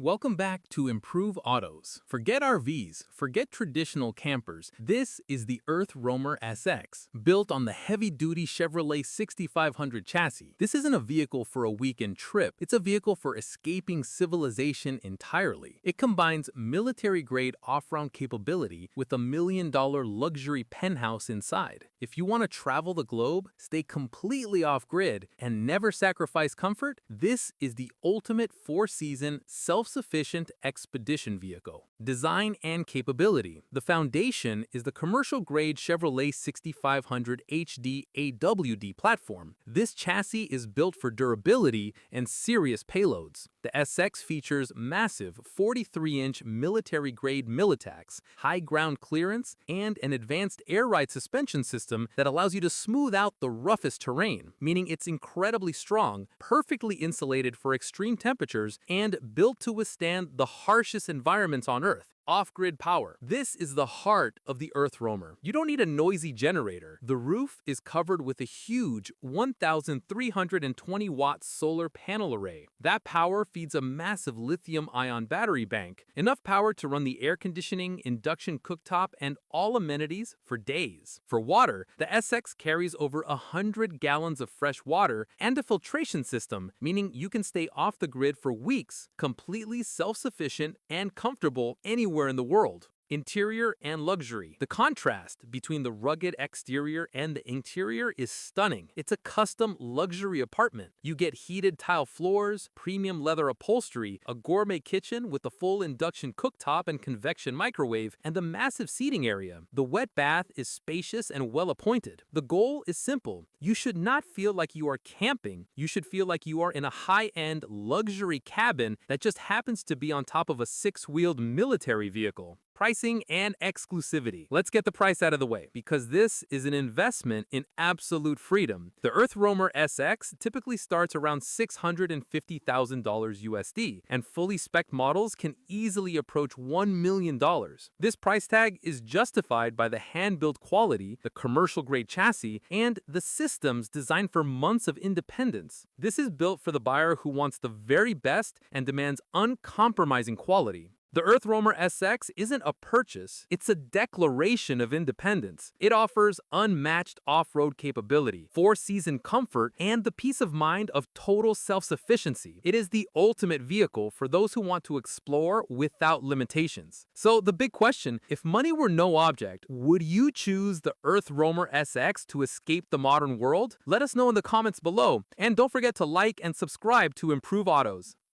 Welcome back to Improve Autos. Forget RVs, forget traditional campers. This is the EarthRoamer SX, built on the heavy-duty Chevrolet 6500 chassis. This isn't a vehicle for a weekend trip, it's a vehicle for escaping civilization entirely. It combines military-grade off-road capability with a $1 million luxury penthouse inside. If you want to travel the globe, stay completely off-grid, and never sacrifice comfort, this is the ultimate four-season, self-sufficient expedition vehicle. Design and capability. The foundation is the commercial-grade Chevrolet 6500 HD AWD platform. This chassis is built for durability and serious payloads. The SX features massive 43-inch military-grade Militax, high ground clearance, and an advanced air ride suspension system that allows you to smooth out the roughest terrain, meaning it's incredibly strong, perfectly insulated for extreme temperatures, and built to withstand the harshest environments on Earth. Off-grid power. This is the heart of the EarthRoamer. You don't need a noisy generator. The roof is covered with a huge 1,320-watt solar panel array. That power feeds a massive lithium-ion battery bank, enough power to run the air conditioning, induction cooktop, and all amenities for days. For water, the SX carries over 100 gallons of fresh water and a filtration system, meaning you can stay off the grid for weeks, completely self-sufficient and comfortable anywhere in the world. Interior and luxury. The contrast between the rugged exterior and the interior is stunning. It's a custom luxury apartment. You get heated tile floors, premium leather upholstery, a gourmet kitchen with a full induction cooktop and convection microwave, and a massive seating area. The wet bath is spacious and well appointed. The goal is simple. You should not feel like you are camping. You should feel like you are in a high-end luxury cabin that just happens to be on top of a six-wheeled military vehicle. Pricing and exclusivity. Let's get the price out of the way, because this is an investment in absolute freedom. The EarthRoamer SX typically starts around $650,000 USD, and fully spec'd models can easily approach $1 million. This price tag is justified by the hand-built quality, the commercial-grade chassis, and the systems designed for months of independence. This is built for the buyer who wants the very best and demands uncompromising quality. The EarthRoamer SX isn't a purchase, it's a declaration of independence. It offers unmatched off-road capability, four-season comfort, and the peace of mind of total self-sufficiency. It is the ultimate vehicle for those who want to explore without limitations. So the big question, if money were no object, would you choose the EarthRoamer SX to escape the modern world? Let us know in the comments below, and don't forget to like and subscribe to Improve Autos.